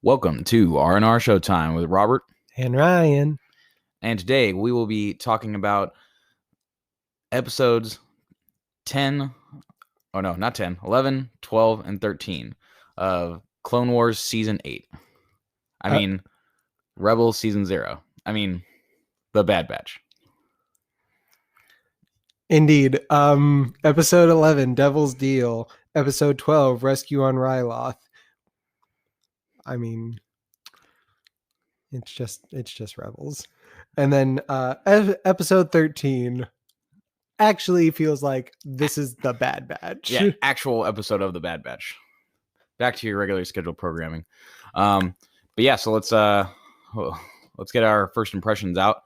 Welcome to R&R Showtime with Robert and Ryan. And today we will be talking about episodes 10, oh no, not 10, 11, 12, and 13 of Clone Wars Season 8. Rebels Season 0. The Bad Batch. Indeed. Episode 11, Devil's Deal. Episode 12, Rescue on Ryloth. It's just Rebels. And then episode 13 actually feels like this is the Bad Batch. Yeah, actual episode of the Bad Batch. Back to your regularly scheduled programming. So let's get our first impressions out.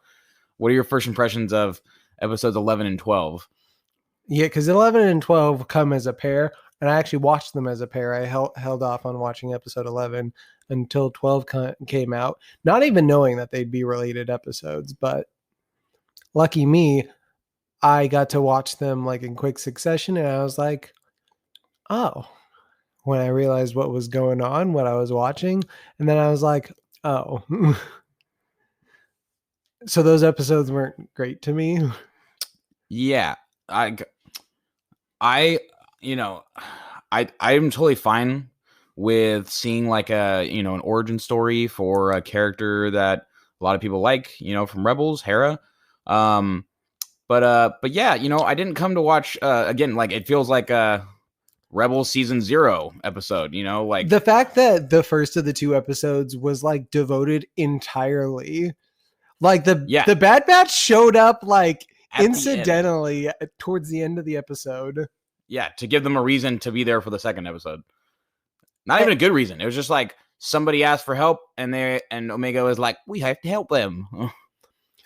What are your first impressions of episodes 11 and 12? Yeah, because 11 and 12 come as a pair, and I actually watched them as a pair. I held off on watching episode 11 until 12 came out, not even knowing that they'd be related episodes, but lucky me, I got to watch them like in quick succession, and I was like, oh, when I realized what was going on, what I was watching, and then I was like, oh. So those episodes weren't great to me. Yeah, I'm totally fine with seeing like an origin story for a character that a lot of people like, from Rebels, Hera. But yeah, I didn't come to watch again. Like it feels like a Rebels Season 0 episode. Like the fact that the first of the two episodes was like devoted entirely. Like the Bad Batch showed up like incidentally towards the end of the episode. Yeah, to give them a reason to be there for the second episode. Not even a good reason. It was just like somebody asked for help, and Omega was like, "We have to help them."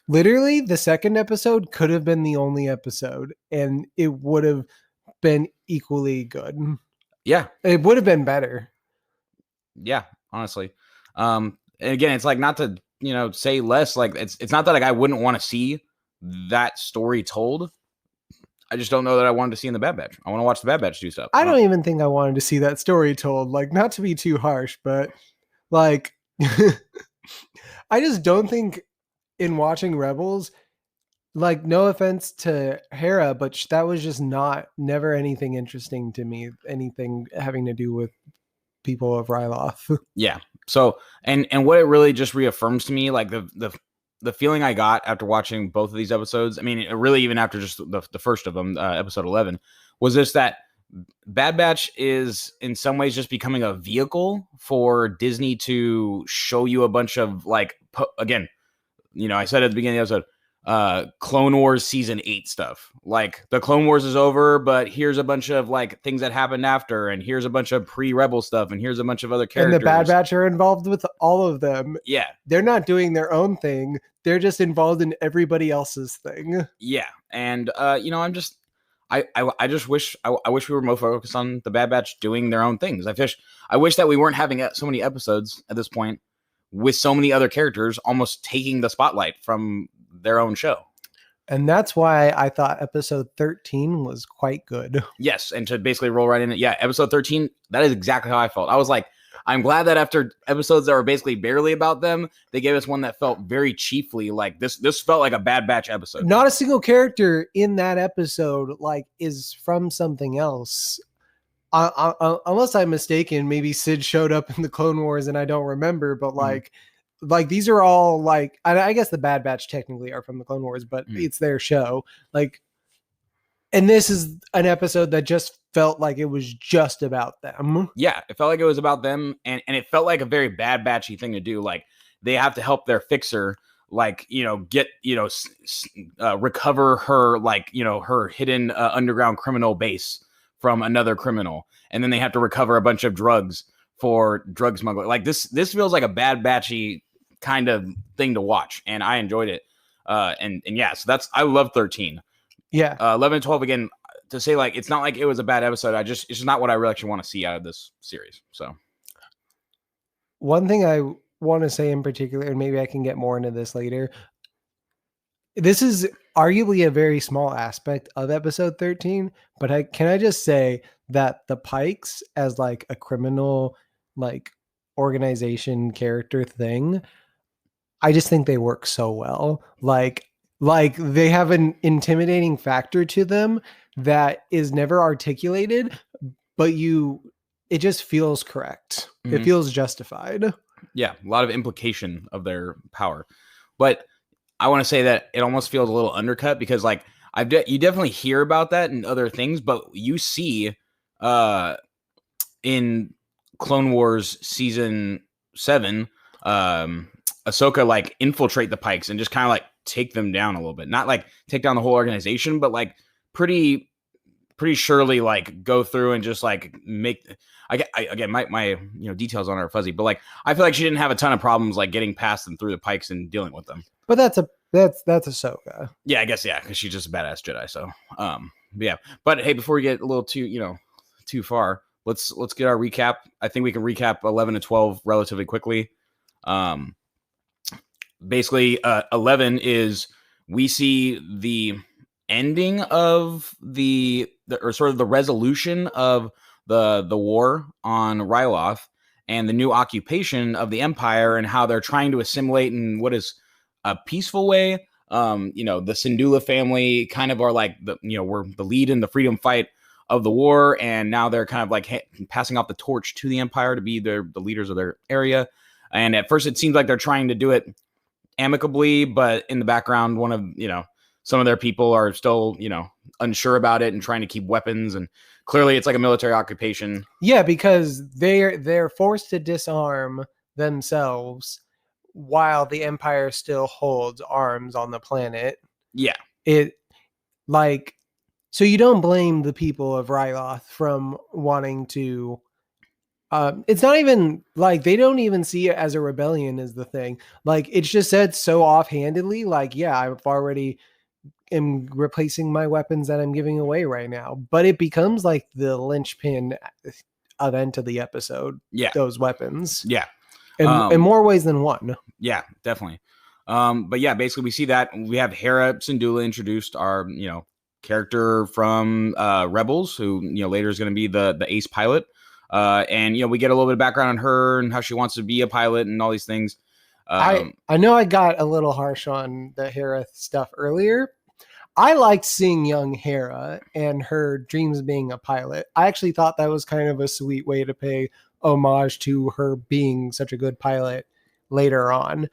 Literally, the second episode could have been the only episode, and it would have been equally good. Yeah, it would have been better. Yeah, honestly. And again, it's like not to say less. Like it's not that like I wouldn't want to see that story told. I just don't know that I wanted to see in the Bad Batch. I want to watch the Bad Batch do stuff. I don't even think I wanted to see that story told. Like, not to be too harsh, but like, I just don't think in watching Rebels, like, no offense to Hera, but that was just never anything interesting to me. Anything having to do with people of Ryloth. Yeah. So, and what it really just reaffirms to me, like the feeling I got after watching both of these episodes, really even after just the first of them, episode 11, was just that Bad Batch is in some ways just becoming a vehicle for Disney to show you a bunch of like, again, I said at the beginning of the episode, Clone Wars Season 8 stuff. Like the Clone Wars is over, but here's a bunch of like things that happened after, and here's a bunch of pre-Rebel stuff, and here's a bunch of other characters. And the Bad Batch are involved with all of them. Yeah. They're not doing their own thing. They're just involved in everybody else's thing. Yeah. And I just wish we were more focused on the Bad Batch doing their own things. I wish that we weren't having so many episodes at this point with so many other characters almost taking the spotlight from their own show. And that's why I thought episode 13 was quite good. Yes, and to basically roll right in it. Yeah, episode 13, that is exactly how I felt. I was like, I'm glad that after episodes that were basically barely about them, they gave us one that felt very chiefly like this. This felt like a Bad Batch episode. Not a single character in that episode like is from something else. Unless I'm mistaken, maybe Sid showed up in the Clone Wars and I don't remember, but like these are all like, I guess the Bad Batch technically are from the Clone Wars, but it's their show. Like, and this is an episode that just felt like it was just about them. Yeah, it felt like it was about them, and it felt like a very Bad Batchy thing to do. Like they have to help their fixer, like get recover her her hidden underground criminal base from another criminal, and then they have to recover a bunch of drugs for drug smuggling. Like this feels like a Bad Batchy kind of thing to watch, and I enjoyed it. And yeah, so I love 13. Yeah. 11 and 12 again, to say like it's not like it was a bad episode. It's just not what I really actually want to see out of this series. So one thing I want to say in particular, and maybe I can get more into this later, this is arguably a very small aspect of episode 13, but can I just say that the Pikes as like a criminal, like organization character thing, I just think they work so well. Like they have an intimidating factor to them that is never articulated, but it just feels correct. It Mhm. feels justified. Yeah, a lot of implication of their power. But I want to say that it almost feels a little undercut because like you definitely hear about that in other things, but you see uh in Clone Wars season 7, Ahsoka like infiltrate the Pikes and just kind of like take them down a little bit. Not like take down the whole organization, but like pretty surely like go through and just like make. Again, my details on her are fuzzy, but like I feel like she didn't have a ton of problems like getting past them through the Pikes and dealing with them. But that's Ahsoka. Yeah, I guess yeah, because she's just a badass Jedi. So yeah. But hey, before we get a little too far, let's get our recap. I think we can recap 11 to 12 relatively quickly. Um, Basically, 11 is we see the ending of the or sort of the resolution of the war on Ryloth and the new occupation of the Empire and how they're trying to assimilate in what is a peaceful way. The Syndulla family kind of are like we're the lead in the freedom fight of the war, and now they're kind of like passing off the torch to the Empire to be the leaders of their area. And at first, it seems like they're trying to do it amicably, but in the background, one of some of their people are still unsure about it and trying to keep weapons, and clearly it's like a military occupation. Yeah, because they're forced to disarm themselves while the Empire still holds arms on the planet. Yeah. It like so you don't blame the people of Ryloth from wanting to it's not even like they don't even see it as a rebellion is the thing. Like it's just said so offhandedly, like, yeah, I've already am replacing my weapons that I'm giving away right now. But it becomes like the linchpin event of the episode. Yeah. Those weapons. Yeah. In more ways than one. Yeah, definitely. But yeah, basically we see that we have Hera Syndulla introduced, our character from Rebels, who later is going to be the ace pilot. And we get a little bit of background on her and how she wants to be a pilot and all these things. I know I got a little harsh on the Hera stuff earlier. I liked seeing young Hera and her dreams of being a pilot. I actually thought that was kind of a sweet way to pay homage to her being such a good pilot later on.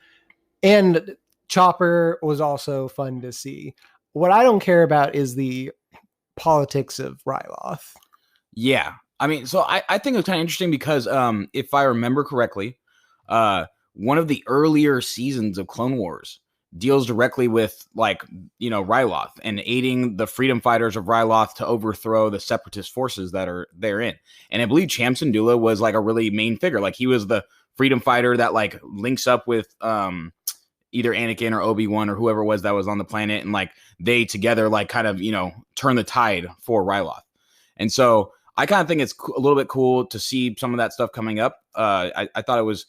And Chopper was also fun to see. What I don't care about is the politics of Ryloth. Yeah. I mean, so I think it was kind of interesting because if I remember correctly, one of the earlier seasons of Clone Wars deals directly with Ryloth and aiding the freedom fighters of Ryloth to overthrow the separatist forces that are therein. And I believe Cham Syndulla was like a really main figure. Like he was the freedom fighter that like links up with either Anakin or Obi-Wan or whoever it was that was on the planet, and like they together like kind of turn the tide for Ryloth. And so I kind of think it's a little bit cool to see some of that stuff coming up. I thought it was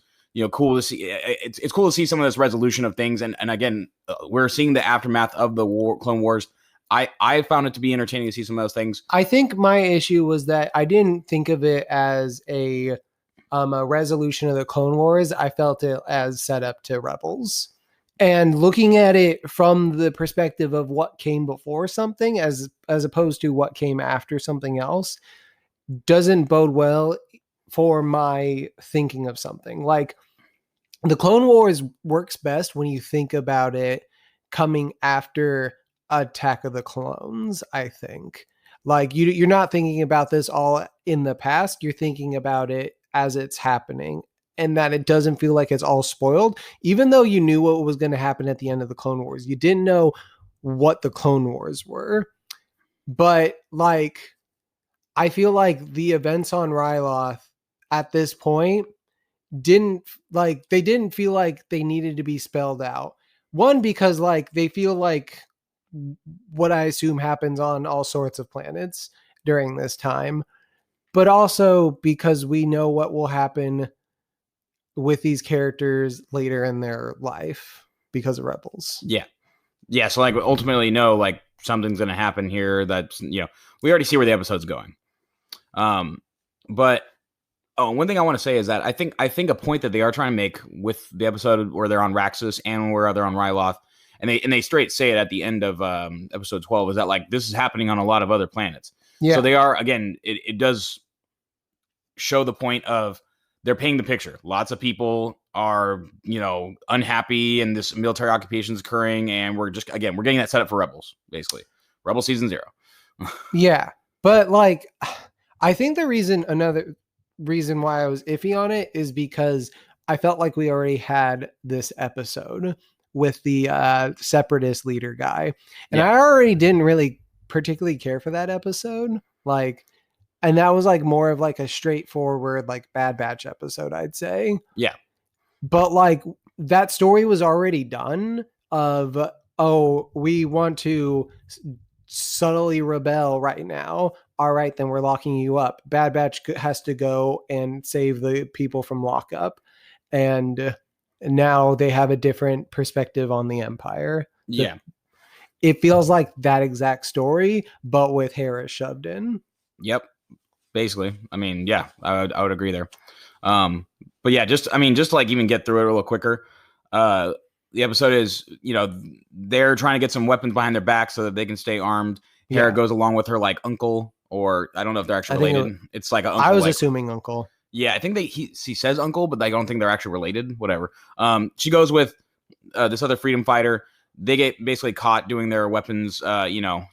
cool to see. It's cool to see some of this resolution of things, and again, we're seeing the aftermath of the Clone Wars. I found it to be entertaining to see some of those things. I think my issue was that I didn't think of it as a resolution of the Clone Wars. I felt it as set up to Rebels. And looking at it from the perspective of what came before something as opposed to what came after something else doesn't bode well for my thinking of something. Like the Clone Wars works best when you think about it coming after Attack of the Clones, I think. Like you're not thinking about this all in the past, you're thinking about it as it's happening. And that it doesn't feel like it's all spoiled, even though you knew what was going to happen at the end of the Clone Wars. You didn't know what the Clone Wars were. But like, I feel like the events on Ryloth at this point didn't feel like they needed to be spelled out. One, because like they feel like what I assume happens on all sorts of planets during this time, but also because we know what will happen with these characters later in their life because of Rebels. Yeah. So like ultimately, no, like something's going to happen here. That's we already see where the episode's going. But Oh, one thing I want to say is that I think a point that they are trying to make with the episode where they're on Raxus and where they're on Ryloth, and they straight say it at the end of episode 12, is that like this is happening on a lot of other planets. So Yeah. they are, again, it does show the point of they're painting the picture. Lots of people are, unhappy, and this military occupation is occurring, and we're getting that set up for Rebels, basically. Rebel season 0. Yeah. But like, I think another reason why I was iffy on it is because I felt like we already had this episode with the separatist leader guy. And Yeah. I already didn't really particularly care for that episode. Like, and that was like more of like a straightforward, like Bad Batch episode, I'd say. Yeah. But like that story was already done of, oh, we want to subtly rebel right now. All right, then we're locking you up. Bad Batch has to go and save the people from lockup. And now they have a different perspective on the Empire. Yeah. It feels like that exact story, but with Hera shoved in. Yep. Basically. I mean, yeah, I would agree there. But yeah, just to like even get through it a little quicker. The episode is, they're trying to get some weapons behind their back so that they can stay armed. Hera goes along with her like uncle, or I don't know if they're actually related. It's like an uncle. I was assuming uncle. Yeah, I think he says uncle, but I don't think they're actually related. Whatever. She goes with this other freedom fighter. They get basically caught doing their weapons,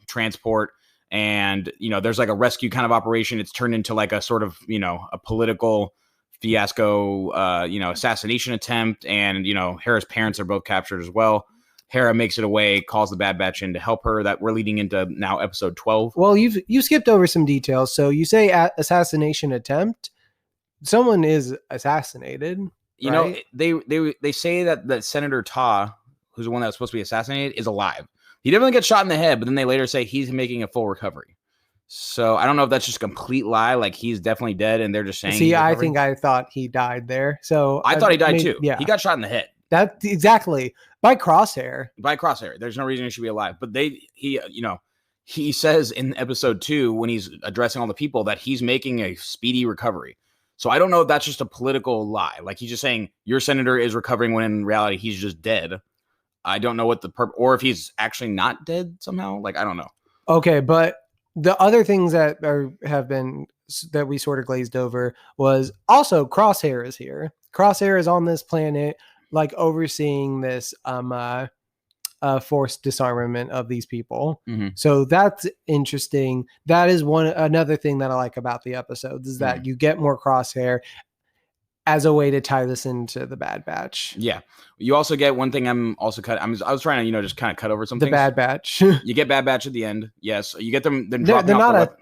transport. And, there's like a rescue kind of operation. It's turned into like a sort of, a political fiasco, assassination attempt. And, Hera's parents are both captured as well. Hera makes it away, calls the Bad Batch in to help her. That we're leading into now episode 12. Well, you skipped over some details. So you say assassination attempt. Someone is assassinated. Right? They say that Senator Ta, who's the one that was supposed to be assassinated, is alive. He definitely gets shot in the head, but then they later say he's making a full recovery. So I don't know if that's just a complete lie, like he's definitely dead, and they're just saying. See, I think I thought he died there. So I thought he died too. Yeah, he got shot in the head. That exactly by Crosshair. By Crosshair, there's no reason he should be alive. But he says in episode 2 when he's addressing all the people that he's making a speedy recovery. So I don't know if that's just a political lie. Like he's just saying your senator is recovering when in reality he's just dead. I don't know what or if he's actually not dead somehow. Like, I don't know. Okay, but the other things that that we sort of glazed over was also Crosshair is here. Crosshair is on this planet, like overseeing this forced disarmament of these people. Mm-hmm. So that's interesting. That is another thing that I like about the episodes is that you get more Crosshair as a way to tie this into the Bad Batch. Yeah. You also get one thing I was trying to, just kind of cut over some things. The Bad Batch. You get Bad Batch at the end. Yes. You get them. They're not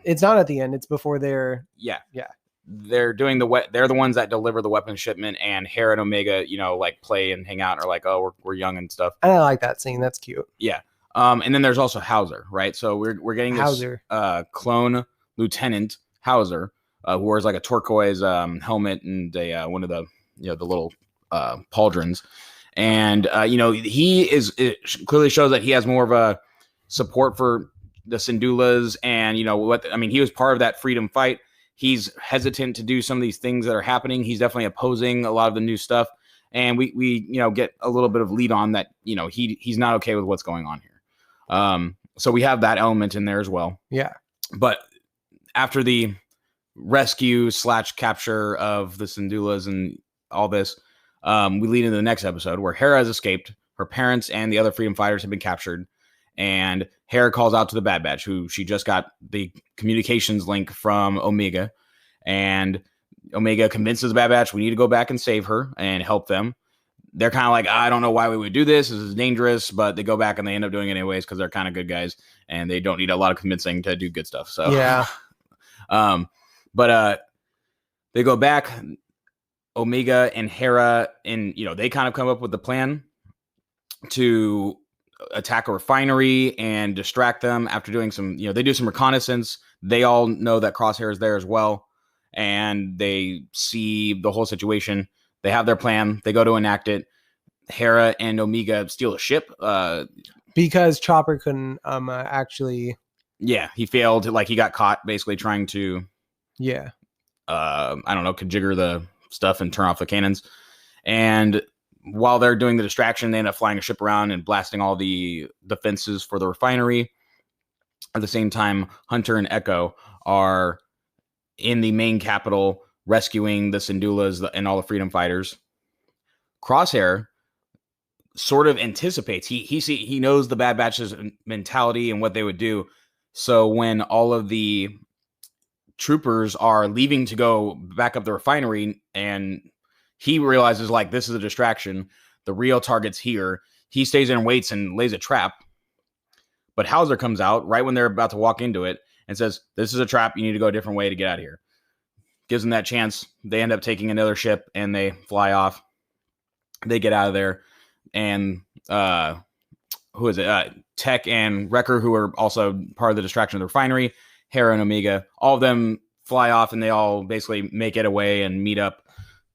it's not at the end. It's before they're. Yeah. Yeah. They're doing they're the ones that deliver the weapon shipment, and Hera and Omega, like play and hang out and are like, oh, we're young and stuff. And I like that scene. That's cute. Yeah. And then there's also Hauser, right? So we're getting this clone Lieutenant Hauser, who wears like a turquoise helmet and one of the the little pauldrons, and it clearly shows that he has more of a support for the Syndulas, and he was part of that freedom fight. He's hesitant to do some of these things that are happening. He's definitely opposing a lot of the new stuff, and we get a little bit of lead on that. He's not okay with what's going on here. So we have that element in there as well. Yeah, but after the rescue / capture of the Syndulas and all this, we lead into the next episode where Hera has escaped. Her parents and the other freedom fighters have been captured, and Hera calls out to the Bad Batch, who she just got the communications link from Omega, and Omega convinces the Bad Batch we need to go back and save her and help them. They're kind of like, I don't know why we would do this. This is dangerous, but they go back and they end up doing it anyways because they're kind of good guys and they don't need a lot of convincing to do good stuff. So yeah. But they go back, Omega and Hera, and they kind of come up with the plan to attack a refinery and distract them after doing some, they do some reconnaissance. They all know that Crosshair is there as well, and they see the whole situation. They have their plan. They go to enact it. Hera and Omega steal a ship. Because Chopper couldn't actually. Yeah, he failed. Like he got caught basically trying to. Yeah. I don't know, configure the stuff and turn off the cannons. And while they're doing the distraction, they end up flying a ship around and blasting all the defenses for the refinery. At the same time, Hunter and Echo are in the main capital rescuing the Syndulas and all the freedom fighters. Crosshair sort of anticipates. He knows the Bad Batch's mentality and what they would do. So when all of the troopers are leaving to go back up the refinery, and he realizes like this is a distraction, the real target's here. He stays in and waits and lays a trap. But Hauser comes out right when they're about to walk into it and says, "This is a trap. You need to go a different way to get out of here." Gives them that chance. They end up taking another ship and they fly off. They get out of there. And who is it? Tech and Wrecker, who are also part of the distraction of the refinery, Hera and Omega, all of them fly off and they all basically make it away and meet up,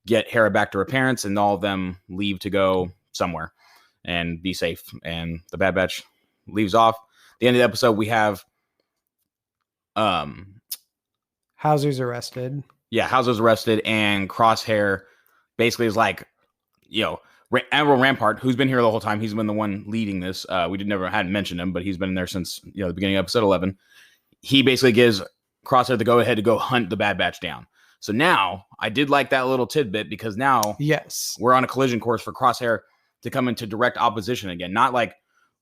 get Hera back to her parents, and all of them leave to go somewhere and be safe. And the Bad Batch leaves off. The end of the episode, we have Hauser's arrested. Yeah, Hauser's arrested, and Crosshair basically is like, Admiral Rampart, who's been here the whole time. He's been the one leading this. We hadn't mentioned him, but he's been there since the beginning of episode 11. He basically gives Crosshair the go ahead to go hunt the Bad Batch down. So now I did like that little tidbit, because now we're on a collision course for Crosshair to come into direct opposition again. Not like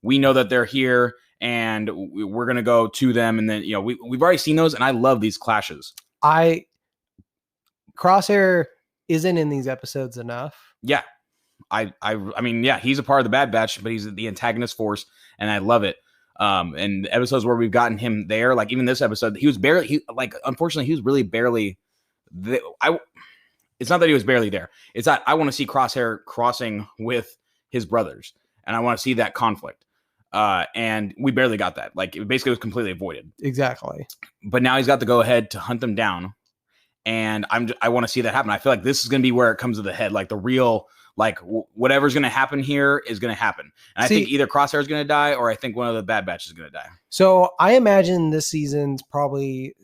we know that they're here and we're going to go to them. And then, we've already seen those. And I love these clashes. Crosshair isn't in these episodes enough. Yeah. I mean, he's a part of the Bad Batch, but he's the antagonist force. And I love it. And the episodes where we've gotten him there, like even this episode, unfortunately, he was really barely it's not that he was barely there. It's that I want to see Crosshair crossing with his brothers, and I want to see that conflict. And we barely got that. Like, it basically was completely avoided. Exactly. But now he's got the go ahead to hunt them down, and I want to see that happen. I feel like this is going to be where it comes to the head. Like the real, whatever's going to happen here is going to happen. And I think either Crosshair is going to die, or I think one of the Bad Batch is going to die. So I imagine this season's probably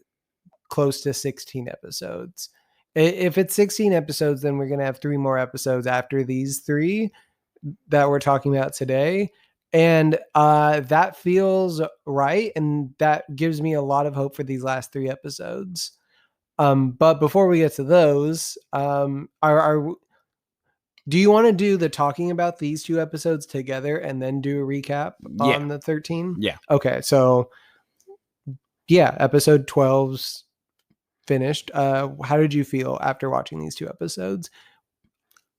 close to 16 episodes. If it's 16 episodes, then we're going to have 3 more episodes after these 3 that we're talking about today. And that feels right. And that gives me a lot of hope for these last 3 episodes. But before we get to those, do you want to do the talking about these 2 episodes together and then do a recap on the 13? Yeah. Okay. So episode 12's finished. How did you feel after watching these 2 episodes?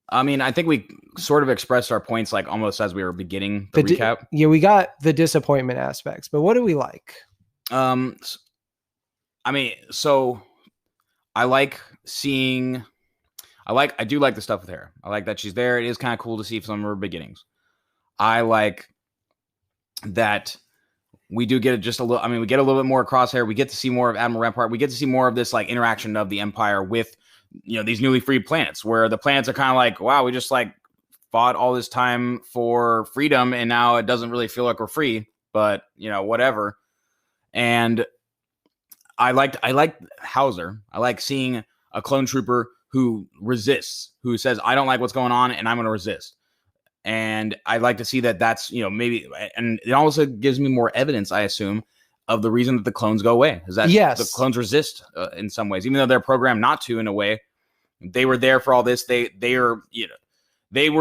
I mean, I think we sort of expressed our points like almost as we were beginning the recap. We got the disappointment aspects, but what do we like? I mean, so I like seeing, I do like the stuff with her. I like that she's there. It is kind of cool to see some of her beginnings. I like that we do get just a little, we get a little bit more Crosshair. We get to see more of Admiral Rampart. We get to see more of this like interaction of the Empire with, these newly freed planets, where the planets are kind of like, wow, we just like fought all this time for freedom, and now it doesn't really feel like we're free, but whatever. And I liked Hauser. I like seeing a clone trooper who resists, who says, I don't like what's going on and I'm going to resist. And I'd like to see that that's, maybe, and it also gives me more evidence, I assume, of the reason that the clones go away, is that the clones resist in some ways, even though they're programmed not to. In a way, they were there for all this. They were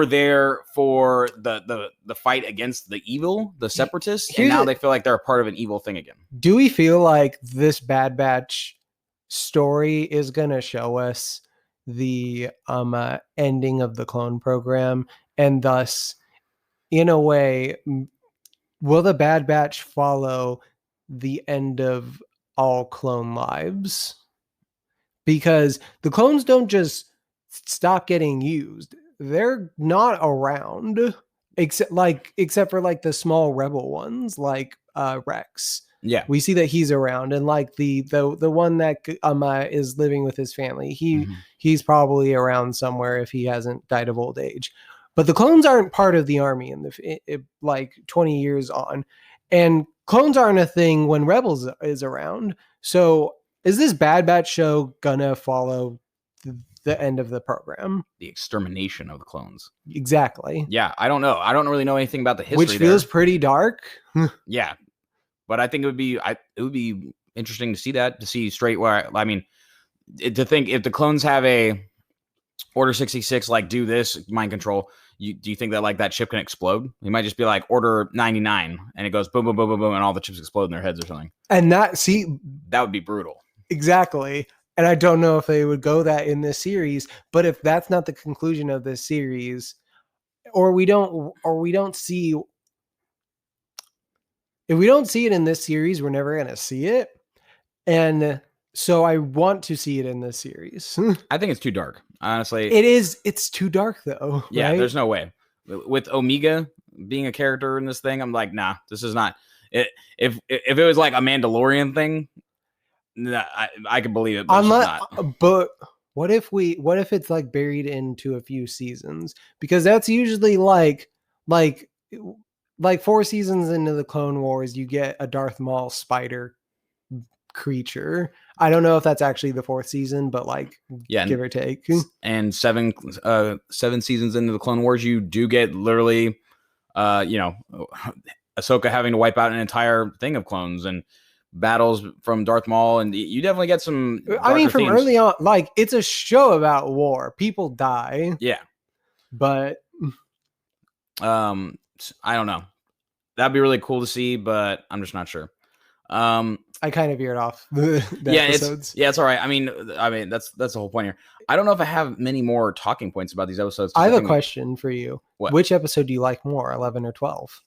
there for the fight against the evil, the separatists, and now they feel like they're a part of an evil thing again. Do we feel like this Bad Batch story is going to show us the ending of the clone program, and thus, in a way, will the Bad Batch follow the end of all clone lives? Because the clones don't just stop getting used. They're not around except for like the small rebel ones, like Rex. Yeah, we see that he's around, and like the one that is living with his family, he's probably around somewhere if he hasn't died of old age. But the clones aren't part of the army in like 20 years on, and clones aren't a thing when Rebels is around. So Is this Bad Batch show gonna follow the end of the program? The extermination of the clones. Exactly. Yeah, I don't know. I don't really know anything about the history Which feels there. pretty dark. Yeah, but I think it would be interesting to see that, to see straight where, I mean, to think if the clones have a Order 66, like, do this mind control, do you think that, like, that chip can explode? It might just be like Order 99 and it goes boom, boom, boom, boom, boom, and all the chips explode in their heads or something. And that would be brutal. Exactly. And I don't know if they would go that in this series, but if that's not the conclusion of this series, or we don't see, if we don't see it in this series, we're never going to see it. And so I want to see it in this series. I think it's too dark, honestly. It's too dark though. Yeah, right? There's no way. With Omega being a character in this thing, I'm like, nah, this is not it. If it was like a Mandalorian thing, nah, I could believe it, but Unless, it's not. But what if it's like buried into a few seasons? Because that's usually like 4 seasons into the Clone Wars, you get a Darth Maul spider creature. I don't know if that's actually the 4th season, but like, yeah, give or take. And 7 seasons into the Clone Wars, you do get literally, Ahsoka having to wipe out an entire thing of clones and battles from Darth Maul, and you definitely get some. I mean, from themes. early on, like, it's a show about war. People die. Yeah, but I don't know. That'd be really cool to see, but I'm just not sure. I kind of veered off the episodes. It's all right. I mean, that's the whole point here. I don't know if I have many more talking points about these episodes. I have a question for you. What? Which episode do you like more, 11 or 12?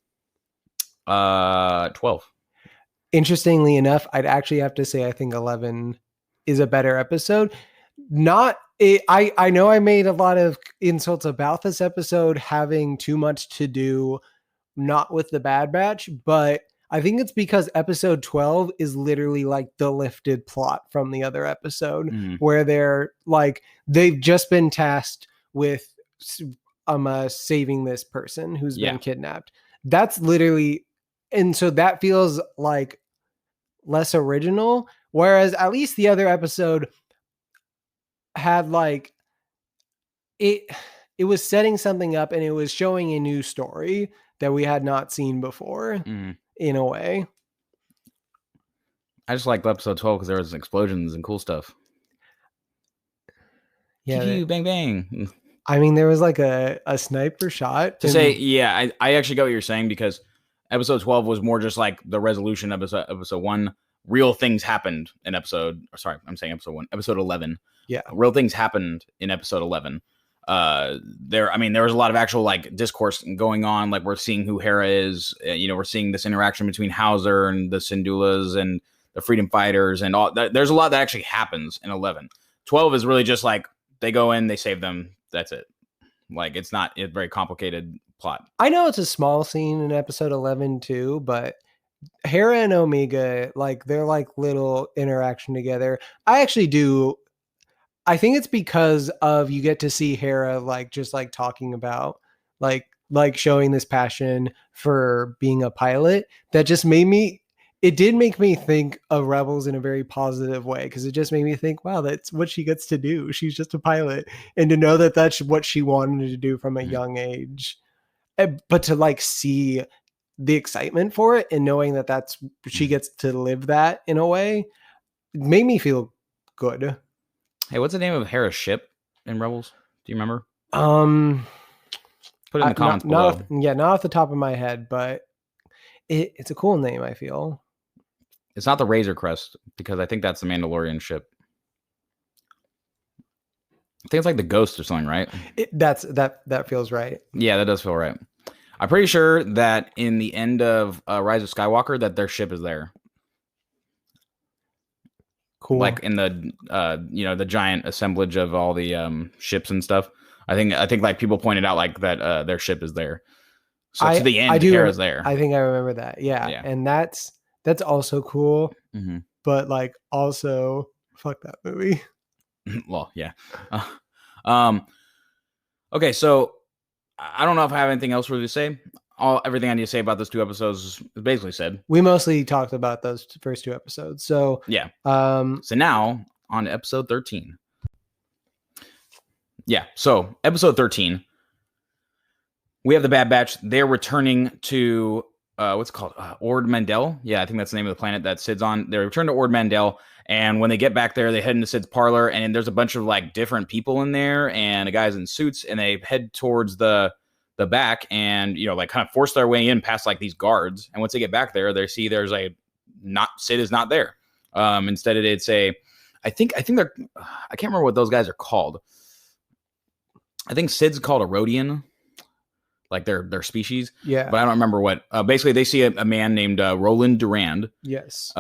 12. Interestingly enough, I'd actually have to say I think 11 is a better episode. I know I made a lot of insults about this episode having too much to do not with the Bad Batch, but I think it's because episode 12 is literally like the lifted plot from the other episode, where they're like, they've just been tasked with saving this person who's been kidnapped. That's literally, and so that feels like less original, whereas at least the other episode had like, it was setting something up and it was showing a new story that we had not seen before. In a way. I just liked episode 12 because there was explosions and cool stuff. Yeah. Bang, bang. I mean, there was like a sniper shot. I actually get what you're saying, because episode 12 was more just like the resolution of episode 1. Real things happened in episode 11. Yeah. Real things happened in episode 11. There was a lot of actual like discourse going on. Like, we're seeing who Hera is. We're seeing this interaction between Hauser and the Syndulas and the Freedom Fighters and all that. There's a lot that actually happens in 11. 12 is really just like they go in, they save them. That's it. Like, it's not a very complicated plot. I know it's a small scene in episode 11 too, but Hera and Omega, like, they're like little interaction together. I think it's because of, you get to see Hera like just like talking about like showing this passion for being a pilot that just made me think of Rebels in a very positive way, because it just made me think, wow, that's what she gets to do. She's just a pilot, and to know that that's what she wanted to do from a young age, but to like see the excitement for it and knowing that that's she gets to live that in a way, made me feel good. Hey, what's the name of Hera's ship in Rebels? Do you remember? Put it in the comments below. Not off the top of my head, but it's a cool name, I feel. It's not the Razor Crest, because I think that's the Mandalorian ship. I think it's like the Ghost or something, right? That feels right. Yeah, that does feel right. I'm pretty sure that in the end of Rise of Skywalker, that their ship is there. Cool. Like in the the giant assemblage of all the ships and stuff. I think like people pointed out like that their ship is there. So to the end, Hera's there. I think I remember that. Yeah. And that's also cool. But like, also, fuck that movie. Well, yeah. Okay, so I don't know if I have anything else for you to say. everything I need to say about those 2 episodes is basically said. We mostly talked about those first 2 episodes. So Yeah. um, So now on to episode 13. Yeah. So episode 13, we have the Bad Batch. They're returning to what's it called? Ord Mantell. Yeah, I think that's the name of the planet that Sid's on. They return to Ord Mantell, and when they get back there, they head into Sid's parlor, and there's a bunch of like different people in there, and the guys in suits, and they head towards the back, and like kind of force their way in past like these guards. And once they get back there, they see there's Sid is not there. Instead, it's I think they're I can't remember what those guys are called. I think Sid's called a Rhodian, like their species. Yeah. But I don't remember what. Basically, they see a man named Roland Durand. Yes.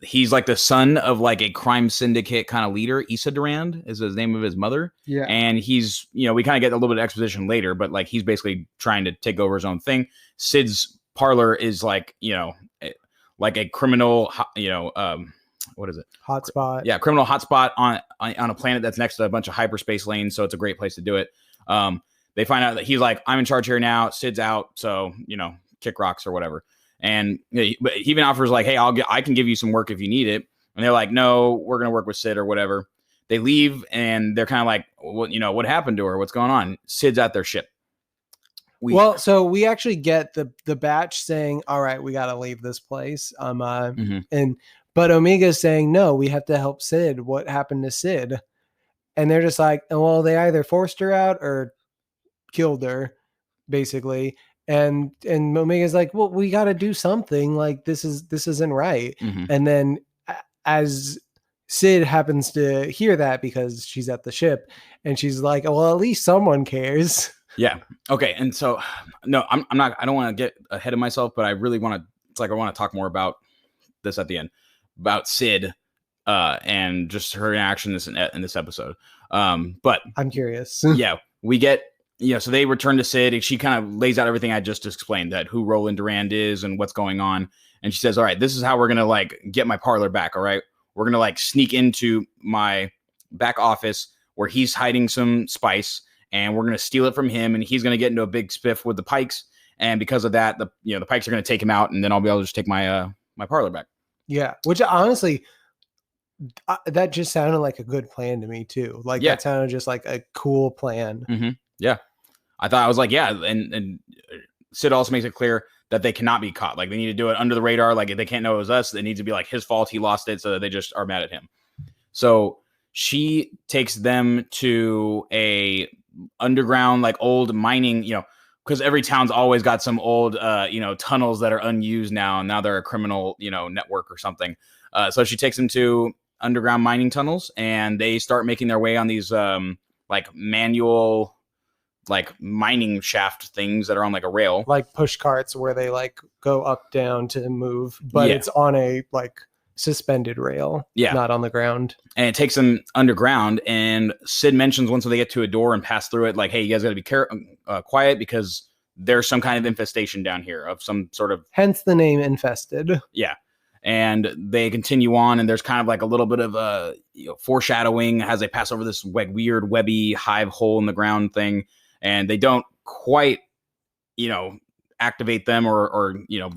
He's like the son of like a crime syndicate kind of leader. Issa Durand is the name of his mother. Yeah. And he's, we kind of get a little bit of exposition later, but like he's basically trying to take over his own thing. Sid's parlor is like, like a criminal, what is it? Hotspot. Yeah, criminal hotspot on a planet that's next to a bunch of hyperspace lanes, so it's a great place to do it. They find out that he's like, I'm in charge here now. Sid's out, so kick rocks or whatever. And but he even offers like, hey, I can give you some work if you need it. And they're like, no, we're gonna work with Sid or whatever. They leave, and they're kind of like, what happened to her? What's going on? Sid's at their ship. So we actually get the Batch saying, all right, we got to leave this place. But Omega's saying, no, we have to help Sid. What happened to Sid? And they're just like, well, they either forced her out or killed her, basically. And Omega's like, well, we got to do something. Like this isn't right. Mm-hmm. And then as Sid happens to hear that because she's at the ship, and she's like, well, at least someone cares. Yeah. Okay. And so, no, I'm not. I don't want to get ahead of myself, but I really want to. It's like I want to talk more about this at the end about Sid and just her interaction in this episode. But I'm curious. Yeah, we get. So they return to Sid, and she kind of lays out everything I just explained, that who Roland Durand is and what's going on. And she says, all right, this is how we're going to like get my parlor back. All right. We're going to like sneak into my back office where he's hiding some spice, and we're going to steal it from him. And he's going to get into a big spiff with the Pikes. And because of that, the Pikes are going to take him out, and then I'll be able to just take my parlor back. Yeah. Which honestly, that just sounded like a good plan to me too. Like that sounded just like a cool plan. Mm-hmm. Yeah. I thought, I was like, yeah. And Sid also makes it clear that they cannot be caught. Like they need to do it under the radar. Like if they can't know it was us, it needs to be like his fault. He lost it, so that they just are mad at him. So she takes them to a underground, like old mining, because every town's always got some old, tunnels that are unused now. And now they're a criminal, network or something. So she takes them to underground mining tunnels, and they start making their way on these, like manual, like mining shaft things that are on like a rail, like push carts where they like go up, down to move, but it's on a like suspended rail, not on the ground. And it takes them underground, and Sid mentions once they get to a door and pass through it, like, hey, you guys got to be quiet because there's some kind of infestation down here of some sort of, hence the name Infested. Yeah. And they continue on, and there's kind of like a little bit of a foreshadowing as they pass over this weird webby hive hole in the ground thing, and they don't quite activate them or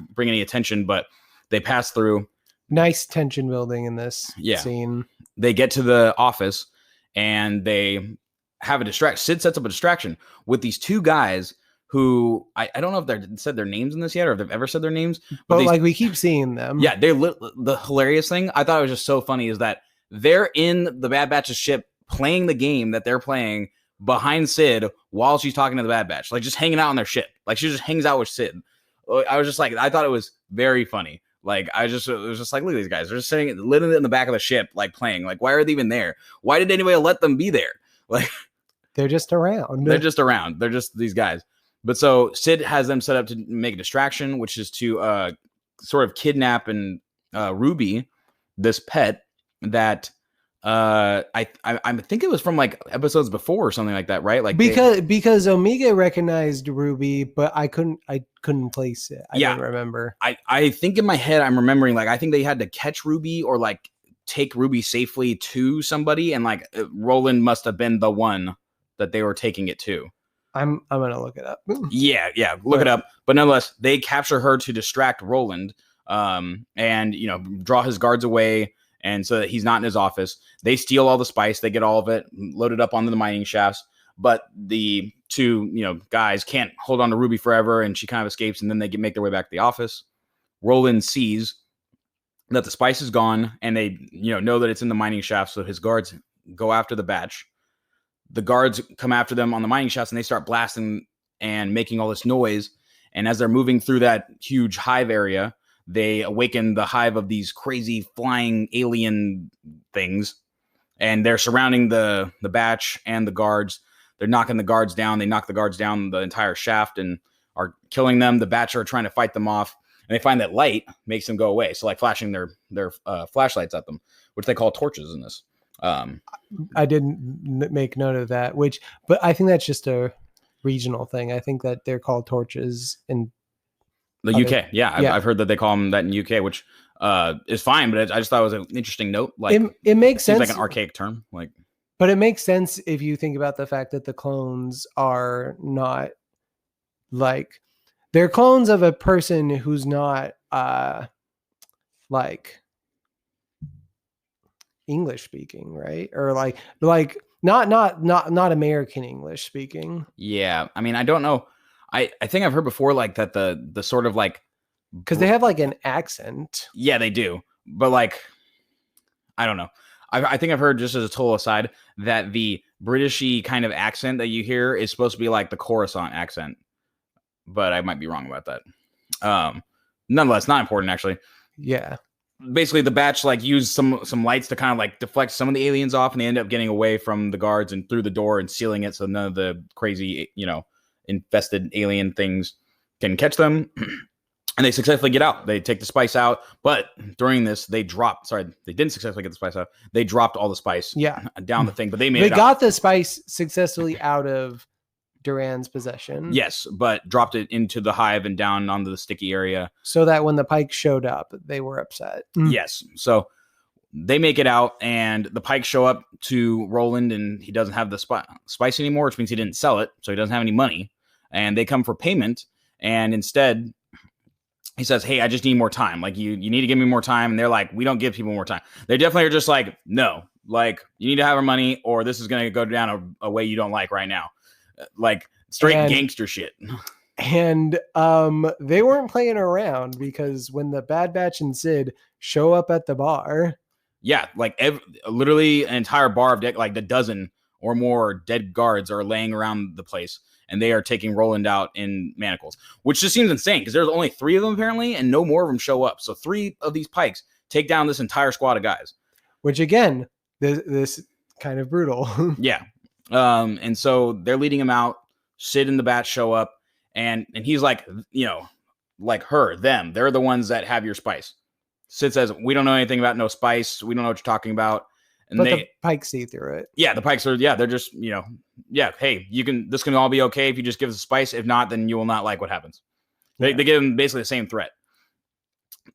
bring any attention, but they pass through. Nice tension building in this scene. They get to the office, and they have a distraction. Sid sets up a distraction with these 2 guys who I don't know if they've said their names in this yet, or if they've ever said their names. But like we keep seeing them. Yeah, the hilarious thing I thought it was just so funny is that they're in the Bad Batch's ship playing the game that they're playing behind Sid while she's talking to the Bad Batch, like just hanging out on their ship. Like she just hangs out with Sid. I was just like, I thought it was very funny. Like it was just like, look at these guys. They're just sitting literally in the back of the ship, like playing. Like, why are they even there? Why did anybody let them be there? Like they're just around. They're just around. They're just these guys. But so Sid has them set up to make a distraction, which is to sort of kidnap and Ruby, this pet that I think it was from like episodes before or something like that, right? Like because Omega recognized Ruby, but I couldn't place it. I don't remember. I think in my head I'm remembering like I think they had to catch Ruby or like take Ruby safely to somebody, and like Roland must have been the one that they were taking it to. I'm gonna look it up. Yeah, look it up. But nonetheless, they capture her to distract Roland, and draw his guards away, and so that he's not in his office. They steal all the spice. They get all of it loaded up onto the mining shafts. But the two guys can't hold on to Ruby forever, and she kind of escapes. And then they make their way back to the office. Roland sees that the spice is gone, and they know that it's in the mining shaft. So his guards go after the batch. The guards come after them on the mining shafts, and they start blasting and making all this noise. And as they're moving through that huge hive area, they awaken the hive of these crazy flying alien things, and they're surrounding the batch and the guards. They're knocking the guards down. They knock the guards down the entire shaft and are killing them. The batch are trying to fight them off, and they find that light makes them go away. So like flashing their flashlights at them, which they call torches in this. I didn't make note of that, but I think that's just a regional thing. I think that they're called torches in the UK. Yeah, I've heard that they call them that in UK, which is fine. But I just thought it was an interesting note. Like it makes sense. Seems like an archaic term. But it makes sense if you think about the fact that the clones are not they're clones of a person who's not English speaking, right? Or not American English speaking. Yeah, I mean, I don't know. I think I've heard before that the sort of because they have an accent. Yeah, they do, but I don't know. I think I've heard, just as a total aside, that the Britishy kind of accent that you hear is supposed to be like the Coruscant accent, but I might be wrong about that. Nonetheless, not important actually. Yeah. Basically, the batch use some lights to kind of deflect some of the aliens off, and they end up getting away from the guards and through the door and sealing it so none of the crazy infested alien things can catch them. And they successfully get out. They take the spice out, but during this, they didn't successfully get the spice out. They dropped all the spice down the thing, but they got the spice successfully out of Duran's possession. Yes, but dropped it into the hive and down onto the sticky area. So that when the Pikes showed up, they were upset. Yes. So they make it out, and the Pikes show up to Roland, and he doesn't have the spice anymore, which means he didn't sell it, so he doesn't have any money. And they come for payment, and instead he says, "Hey, I just need more time. You need to give me more time." And they're like, "We don't give people more time." They definitely are just no, you need to have our money, or this is going to go down a way you don't like right now. Straight gangster shit. And they weren't playing around, because when the Bad Batch and Sid show up at the bar, literally an entire bar of the dozen or more dead guards are laying around the place, and they are taking Roland out in manacles, which just seems insane because there's only 3 of them apparently, and no more of them show up. So 3 of these Pikes take down this entire squad of guys, which again, this kind of brutal. Yeah. And so they're leading him out. Sid and the Bat show up, and he's like them. They're the ones that have your spice. Sid says, "We don't know anything about no spice. We don't know what you're talking about." And but the Pikes see through it. Yeah, the Pikes are, they're just, hey, this can all be okay if you just give us a spice. If not, then you will not like what happens. They give them basically the same threat.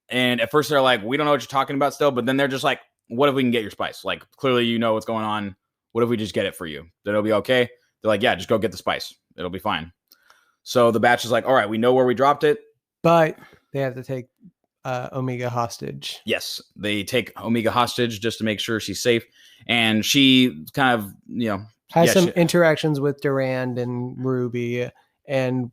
And at first they're like, "We don't know what you're talking about still," but then they're just like, "What if we can get your spice? Clearly you know what's going on. What if we just get it for you? Then it'll be okay." They're like, "Yeah, just go get the spice. It'll be fine." So the batch is like, "All right, we know where we dropped it." But they have to take Omega hostage. Yes, they take Omega hostage just to make sure she's safe. And she kind of, has some interactions with Durand and Ruby. And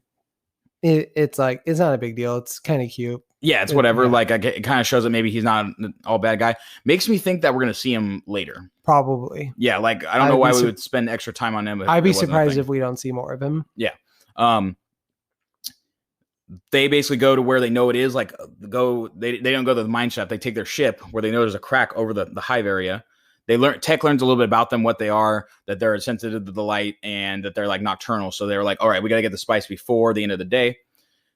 it's not a big deal. It's kind of cute. Yeah, it's whatever. Yeah. It kind of shows that maybe he's not an all bad guy. Makes me think that we're going to see him later. Probably. Yeah, I don't know why we would spend extra time on him. I'd be surprised if we don't see more of him. Yeah. They basically go to where they know it is. They don't go to the mine shaft. They take their ship where they know there's a crack over the hive area. Tech learns a little bit about them, what they are, that they're sensitive to the light, and that they're nocturnal. So they're like, all right, we got to get the spice before the end of the day.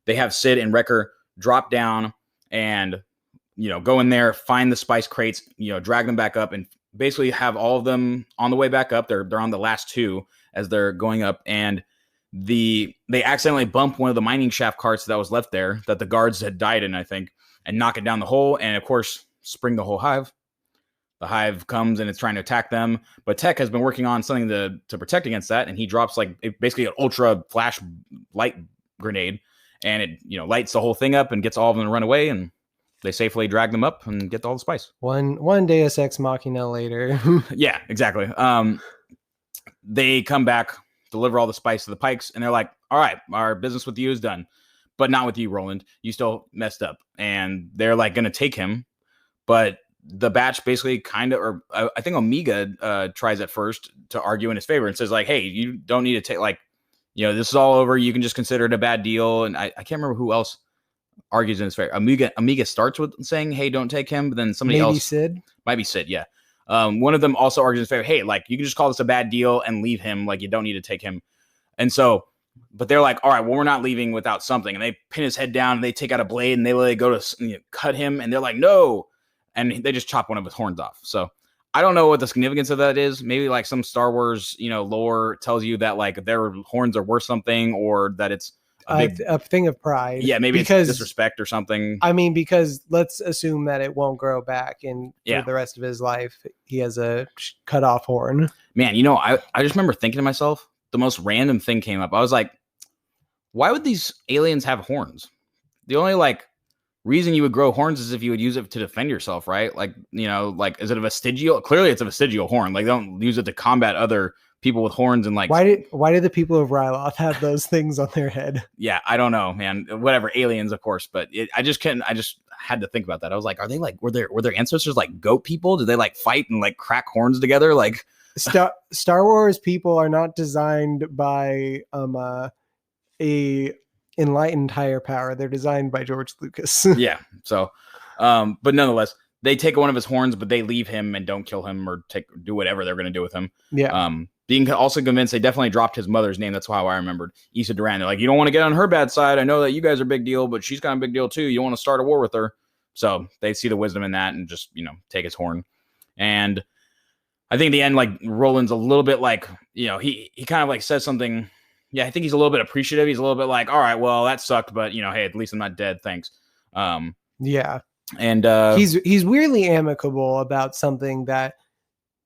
They have Sid and Wrecker drop down and, go in there, find the spice crates, drag them back up, and basically have all of them on the way back up. They're on the last 2 as they're going up, and they accidentally bump one of the mining shaft carts that was left there that the guards had died in, I think, and knock it down the hole, and of course spring the whole hive. the hive comes and it's trying to attack them. But Tech has been working on something to protect against that, and he drops like basically an ultra flash light grenade, and it lights the whole thing up and gets all of them to run away, and they safely drag them up and get all the spice. One Deus Ex Machina later. Yeah, exactly. They come back, deliver all the spice to the Pikes, and they're like, all right, our business with you is done. But not with you, Roland. You still messed up. And they're like going to take him. But the batch basically kind of, or I think Omega tries at first to argue in his favor and says like, hey, you don't need to take like, this is all over. You can just consider it a bad deal. And I can't remember who else argues in his favor. Omega starts with saying, hey, don't take him. But then somebody else. Sid? Might be Sid, yeah. One of them also argues in his favor, hey, like, you can just call this a bad deal and leave him. Like, you don't need to take him. And so, but they're like, all right, well, we're not leaving without something. And they pin his head down and they take out a blade and they literally go to cut him. And they're like, no. And they just chop one of his horns off. So I don't know what the significance of that is. Maybe like some Star Wars, lore tells you that like their horns are worth something, or that it's a thing of pride. Yeah, maybe because it's disrespect or something. I mean, because let's assume that it won't grow back, and for the rest of his life, he has a cut off horn. Man, I just remember thinking to myself, the most random thing came up. I was like, why would these aliens have horns? The only like reason you would grow horns is if you would use it to defend yourself, right? Like, like, is it a vestigial? Clearly it's a vestigial horn. Like, they don't use it to combat other people with horns. And like, why did the people of Ryloth have those things on their head? Yeah, I don't know, man. Whatever, aliens, of course, but I just had to think about that. I was like, are they like, were their ancestors like goat people? Did they like fight and like crack horns together? Like, Star Wars people are not designed by a enlightened higher power. They're designed by George Lucas. Yeah. So, but nonetheless, they take one of his horns, but they leave him and don't kill him or do whatever they're going to do with him. Yeah. Being also convinced, they definitely dropped his mother's name. That's how I remembered Issa Duran. They're like, you don't want to get on her bad side. I know that you guys are a big deal, but she's kind of a big deal too. You don't want to start a war with her. So they see the wisdom in that and just, take his horn. And I think in the end, like, Roland's a little bit like, he kind of like says something. Yeah, I think he's a little bit appreciative. He's a little bit like, all right, well, that sucked, but hey, at least I'm not dead. Thanks. Yeah. And he's weirdly amicable about something that,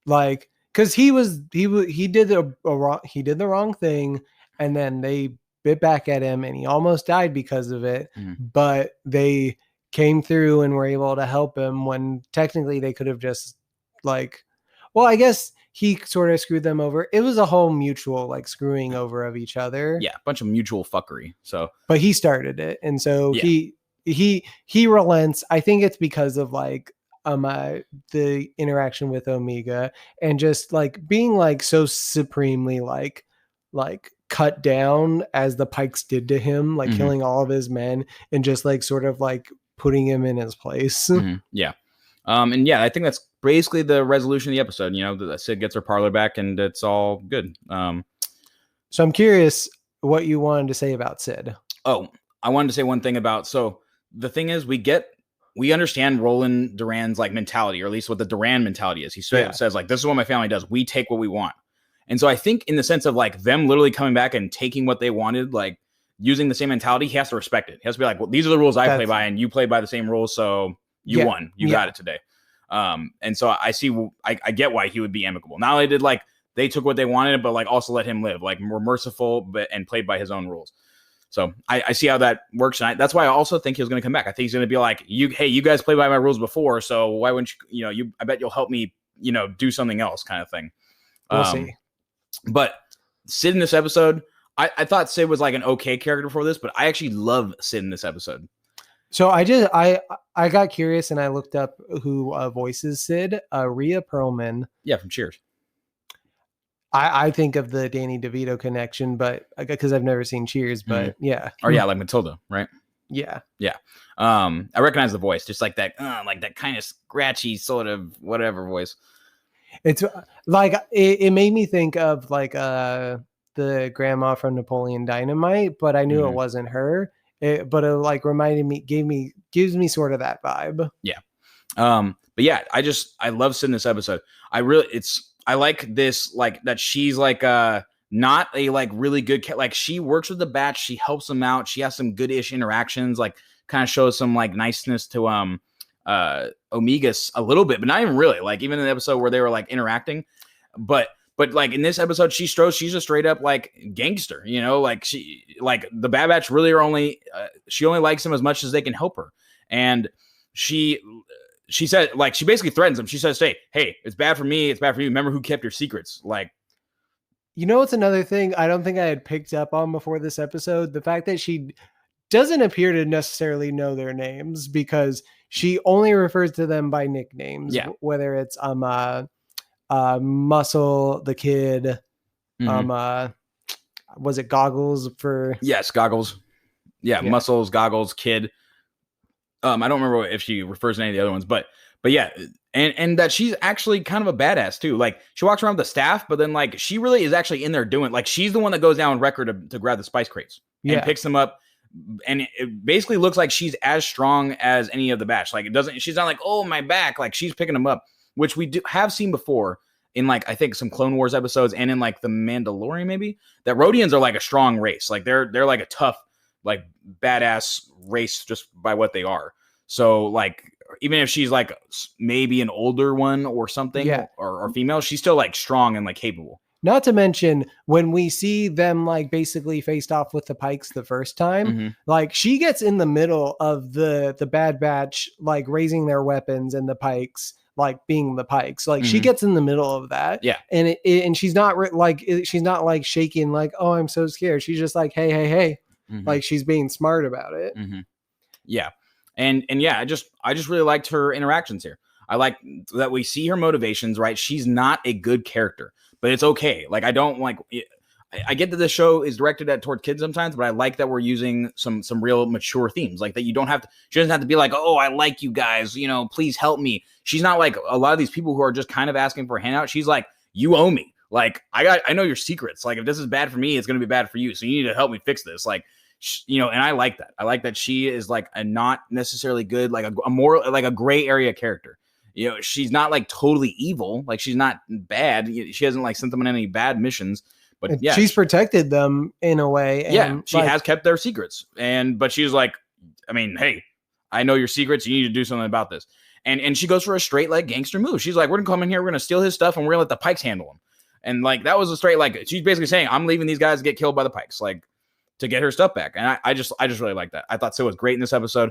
like, because he did the wrong thing, and then they bit back at him, and he almost died because of it. Mm-hmm. But they came through and were able to help him when technically they could have just like, well, I guess he sort of screwed them over. It was a whole mutual like screwing over of each other. Yeah, a bunch of mutual fuckery. So, but he started it, and so he relents. I think it's because of like the interaction with Omega and just like being like so supremely like cut down as the Pikes did to him, like killing all of his men and just like sort of like putting him in his place. Yeah. And yeah, I think that's basically the resolution of the episode. That Sid gets her parlor back and it's all good. So I'm curious what you wanted to say about Sid. Oh, I wanted to say one thing about, so the thing is we understand Roland Duran's like mentality, or at least what the Duran mentality is. He says like, this is what my family does. We take what we want. And so I think in the sense of like them literally coming back and taking what they wanted, like using the same mentality, he has to respect it. He has to be like, well, these are the rules I play by and you play by the same rules. So you won, you got it today. And so I get why he would be amicable. Not only did like, they took what they wanted, but like also let him live, like more merciful, and played by his own rules. So I see how that works. And that's why I also think he was going to come back. I think he's going to be like, hey, you guys played by my rules before. So why wouldn't you, I bet you'll help me, do something else kind of thing. We'll see. But Sid in this episode, I thought Sid was like an okay character for this, but I actually love Sid in this episode. So I got curious and I looked up who voices Sid. Rhea Perlman. Yeah, from Cheers. I think of the Danny DeVito connection, but because I've never seen Cheers, but yeah. Or yeah, like Matilda, right? Yeah. Yeah. I recognize the voice, just like that kind of scratchy sort of whatever voice. It's like it made me think of like the grandma from Napoleon Dynamite, but I knew it wasn't her. But it like reminded me, gives me sort of that vibe. Yeah. But yeah, I love Sid in this episode. I like this, like that she's like not a like really good like she works with the batch, she helps them out, she has some good-ish interactions, like kind of shows some like niceness to Omegas a little bit, but not even really. Like even in the episode where they were like interacting, but like in this episode, she's a straight up like gangster, you know, like the Bad Batch really are only she only likes him as much as they can help her, and she said like she basically threatens him. She says, hey, it's bad for me, it's bad for you. Remember who kept your secrets, like. You know, it's another thing I don't think I had picked up on before this episode. The fact that she doesn't appear to necessarily know their names because she only refers to them by nicknames. Yeah. Whether it's Muscle, the kid, was it Goggles for? Yes, Goggles. Yeah, Muscles, Goggles, Kid. I don't remember if she refers to any of the other ones, but yeah, and that she's actually kind of a badass too. Like she walks around with the staff, but then like she really is actually in there doing, like she's the one that goes down record to grab the spice crates and picks them up. And it basically looks like she's as strong as any of the batch. Like she's not like, oh, my back. Like she's picking them up, which we have seen before in like, I think some Clone Wars episodes and in like the Mandalorian, maybe, that Rhodians are like a strong race. Like they're like a tough, like badass race just by what they are. So like, even if she's like maybe an older one or something or female, she's still like strong and like capable. Not to mention when we see them like basically faced off with the Pikes the first time, like she gets in the middle of the Bad Batch, like raising their weapons and the Pikes, like being the Pikes, like she gets in the middle of that. Yeah. And and she's not she's not like shaking like, oh, I'm so scared. She's just like, hey, like she's being smart about it. Yeah. And yeah, I just really liked her interactions here. I like that we see her motivations, right? She's not a good character, but it's okay. Like, I don't like, I get that the show is directed toward kids sometimes, but I like that we're using some real mature themes, like that you don't have to, she doesn't have to be like, oh, I like you guys, you know, please help me. She's not like a lot of these people who are just kind of asking for a handout. She's like, you owe me. Like, I know your secrets. Like, if this is bad for me, it's going to be bad for you. So you need to help me fix this. Like, you know, and I like that. I like that she is like a not necessarily good, like a more like a gray area character. You know, she's not like totally evil. Like she's not bad. She hasn't like sent them on any bad missions, but yeah, she's protected them in a way. And she has kept their secrets. But she's like, I mean, hey, I know your secrets. You need to do something about this. And she goes for a straight like gangster move. She's like, we're gonna come in here, we're gonna steal his stuff, and we're gonna let the Pikes handle him. And like that was a straight like she's basically saying, I'm leaving these guys to get killed by the Pikes, like to get her stuff back. And I just really like that. I thought so was great in this episode.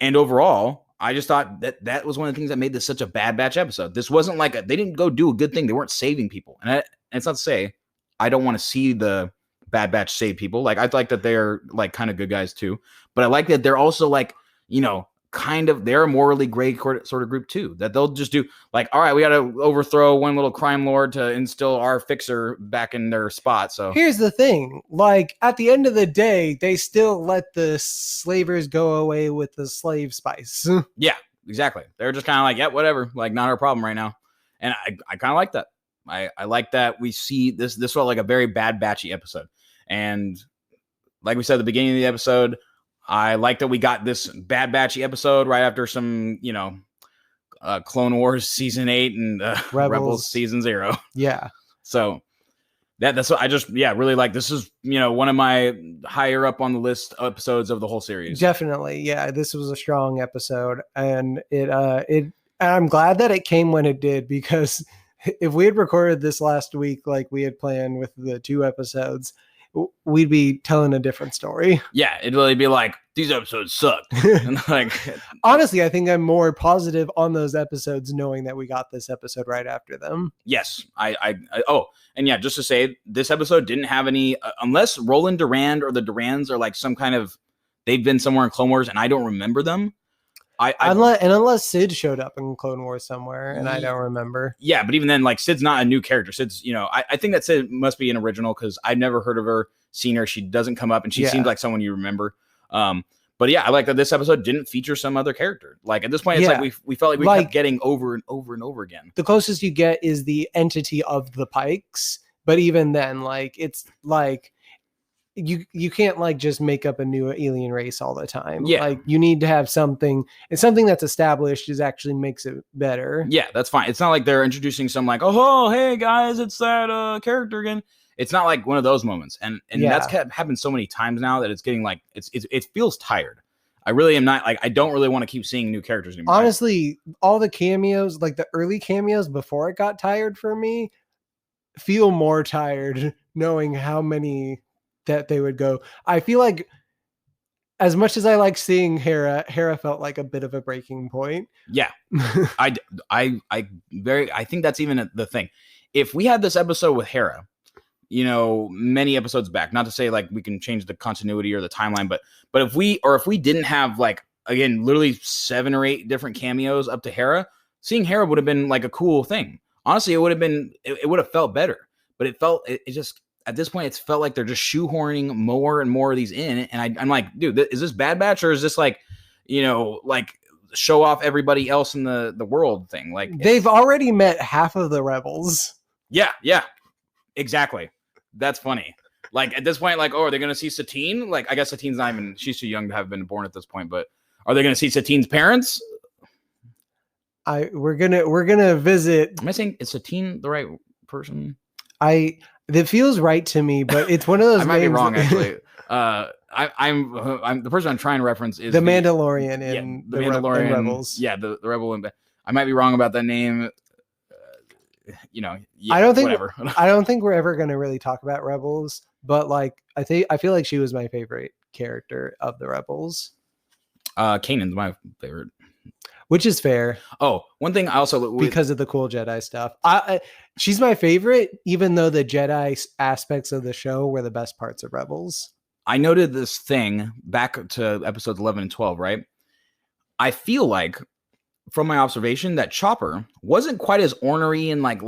And overall, I just thought that was one of the things that made this such a Bad Batch episode. This wasn't like they didn't go do a good thing. They weren't saving people. And it's not to say I don't want to see the Bad Batch save people. Like I like that they're like kind of good guys too. But I like that they're also like, you know, kind of, they're a morally gray sort of group too, that they'll just do like, all right, we got to overthrow one little crime lord to instill our fixer back in their spot. So here's the thing, like at the end of the day, they still let the slavers go away with the slave spice. Yeah, exactly. They're just kind of like, yeah, whatever, like not our problem right now. And I kind of like that. I like that we see this felt like a very Bad Batchy episode. And like we said at the beginning of the episode, I like that we got this Bad Batchy episode right after some, you know, Clone Wars season 8 and Rebels season 0. Yeah. So that's what I just, really like. This is, you know, one of my higher up on the list episodes of the whole series. Definitely. Yeah. This was a strong episode, and I'm glad that it came when it did, because if we had recorded this last week, like we had planned with the 2 episodes, we'd be telling a different story. Yeah, it'd really be like, these episodes suck. And like, honestly, I think I'm more positive on those episodes knowing that we got this episode right after them. Yes, and yeah, just to say, this episode didn't have any, unless Roland Durand or the Durands are like some kind of, they've been somewhere in Clone Wars and I don't remember them. Unless Sid showed up in Clone Wars somewhere and I don't remember. Yeah, but even then, like Sid's not a new character. Sid's, you know, I think that Sid must be an original because I've never heard of her, seen her. She doesn't come up, and she seems like someone you remember. But yeah, I like that this episode didn't feature some other character. Like at this point, it's like we felt like we kept getting over and over and over again. The closest you get is the entity of the Pikes, but even then, like it's like you can't like just make up a new alien race all the time. Yeah, like you need to have something, and something that's established is actually makes it better. Yeah, that's fine. It's not like they're introducing some like, oh hey guys, it's that character again. It's not like one of those moments, and that's happened so many times now that it's getting like it feels tired. I really am not like I don't really want to keep seeing new characters anymore. Honestly, all the cameos, like the early cameos before it got tired for me, feel more tired knowing how many that they would go. I feel like as much as I like seeing Hera felt like a bit of a breaking point. Yeah. I think that's even the thing. If we had this episode with Hera, many episodes back, not to say like we can change the continuity or the timeline, but if we didn't have like, again, literally 7 or 8 different cameos up to Hera, seeing Hera would have been like a cool thing. Honestly, it would have felt better, but it just, at this point, it's felt like they're just shoehorning more and more of these in. And I'm like, dude, is this Bad Batch or is this like, like show off everybody else in the world thing? Like they've already met half of the rebels. Yeah, exactly. That's funny. Like at this point, like, oh, are they going to see Satine? Like, I guess Satine's not even, she's too young to have been born at this point, but are they going to see Satine's parents? We're gonna visit. Am I saying, is Satine the right person? That feels right to me, but it's one of those. I might be wrong, actually. I'm the person I'm trying to reference is the Mandalorian in the Mandalorian Rebels. Yeah, the rebel. I might be wrong about that name. Yeah, I don't think whatever. I don't think we're ever going to really talk about Rebels, but like I feel like she was my favorite character of the Rebels. Kanan's my favorite, which is fair. Oh, one thing I also because of the cool Jedi stuff. She's my favorite, even though the Jedi aspects of the show were the best parts of Rebels. I noted this thing back to episodes 11 and 12, right? I feel like, from my observation, that Chopper wasn't quite as ornery and like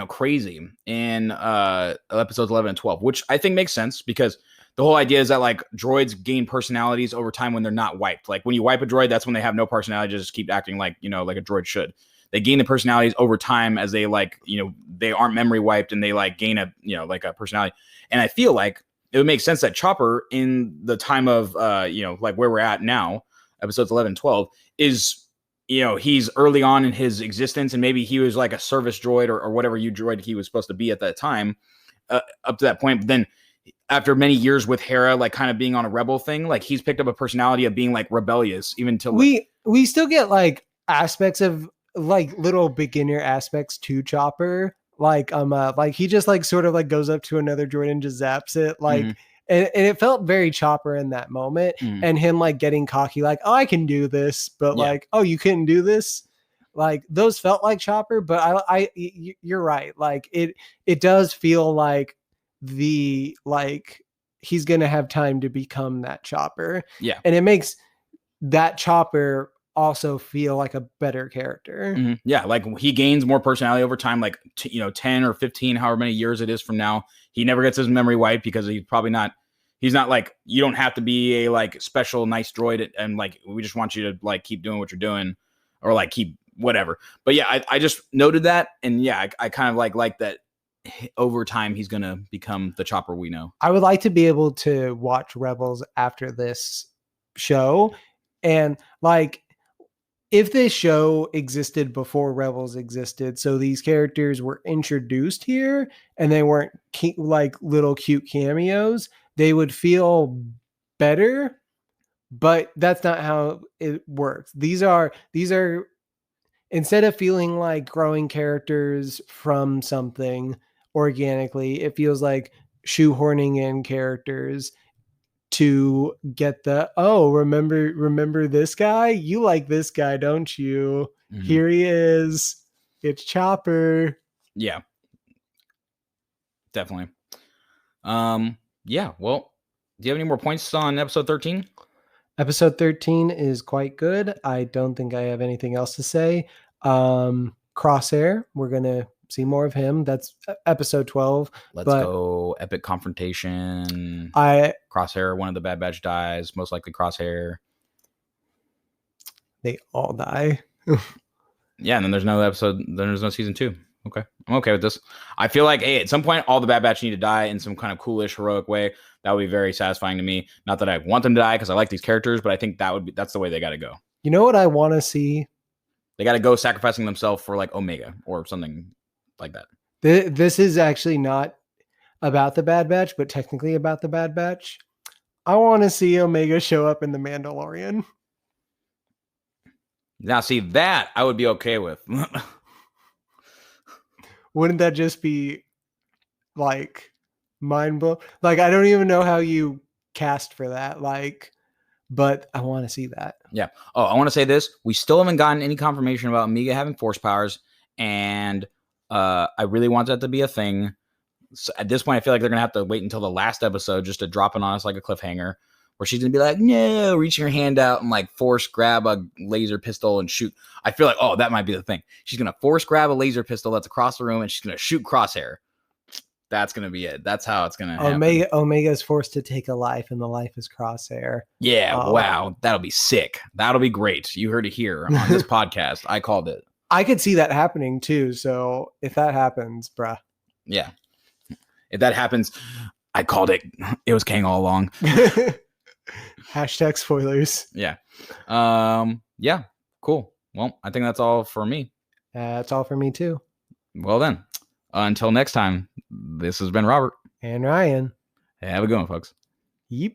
crazy in episodes 11 and 12, which I think makes sense because the whole idea is that like droids gain personalities over time when they're not wiped. Like when you wipe a droid, that's when they have no personality, just keep acting like, like a droid should. They gain the personalities over time as they they aren't memory wiped and they like gain a, like a personality. And I feel like it would make sense that Chopper in the time of, like where we're at now, episodes 11 and 12 is, he's early on in his existence and maybe he was like a service droid or whatever droid he was supposed to be at that time up to that point. But then after many years with Hera, like kind of being on a rebel thing, like he's picked up a personality of being like rebellious, even till we still get like aspects of like little beginner aspects to Chopper. Like he just like sort of like goes up to another droid and just zaps it. Like and it felt very Chopper in that moment. And him like getting cocky, like, oh, I can do this, but like, oh, you couldn't do this. Like those felt like Chopper, but you're right. Like it does feel like he's gonna have time to become that Chopper. Yeah. And it makes that Chopper also feel like a better character. Yeah, like he gains more personality over time, like 10 or 15, however many years it is from now. He never gets his memory wiped because he's not like, you don't have to be a like special nice droid and like we just want you to like keep doing what you're doing or like keep whatever. But yeah, I just noted that, and yeah, I kind of like that over time he's gonna become the Chopper we know. I would like to be able to watch Rebels after this show, and like if this show existed before Rebels existed, so these characters were introduced here and they weren't like little cute cameos, they would feel better, but that's not how it works. These are instead of feeling like growing characters from something organically, it feels like shoehorning in characters to get the, oh, remember this guy? You like this guy, don't you? Here he is. It's Chopper. Yeah. Definitely. Yeah, well, do you have any more points on episode 13? Episode 13 is quite good. I don't think I have anything else to say. Crosshair, we're going to see more of him. That's episode 12. Let's go. Epic confrontation. Crosshair, one of the Bad Batch dies. Most likely Crosshair. They all die. Yeah, and then there's no episode. Then there's no season 2. Okay, I'm okay with this. I feel like, hey, at some point, all the Bad Batch need to die in some kind of coolish, heroic way. That would be very satisfying to me. Not that I want them to die because I like these characters, but I think that's the way they got to go. You know what I want to see? They got to go sacrificing themselves for like Omega or something like that. This is actually not about the Bad Batch, but technically about the Bad Batch. I want to see Omega show up in The Mandalorian. Now, see that I would be okay with. Wouldn't that just be like mind blow? Like, I don't even know how you cast for that. Like, but I want to see that. Yeah. Oh, I want to say this. We still haven't gotten any confirmation about Omega having force powers, and I really want that to be a thing. So at this point, I feel like they're going to have to wait until the last episode just to drop it on us like a cliffhanger, where she's going to be like, no, reaching her hand out and like force grab a laser pistol and shoot. I feel like, oh, that might be the thing. She's going to force grab a laser pistol that's across the room and she's going to shoot Crosshair. That's going to be it. That's how it's going to happen. Omega is forced to take a life, and the life is Crosshair. Yeah, wow. That'll be sick. That'll be great. You heard it here on this podcast. I called it. I could see that happening too. So if that happens, bruh. Yeah. If that happens, I called it. It was Kang all along. Hashtag spoilers. Yeah. Yeah. Cool. Well, I think that's all for me. That's all for me too. Well then, until next time, this has been Robert. And Ryan. Have a good one, folks. Yep.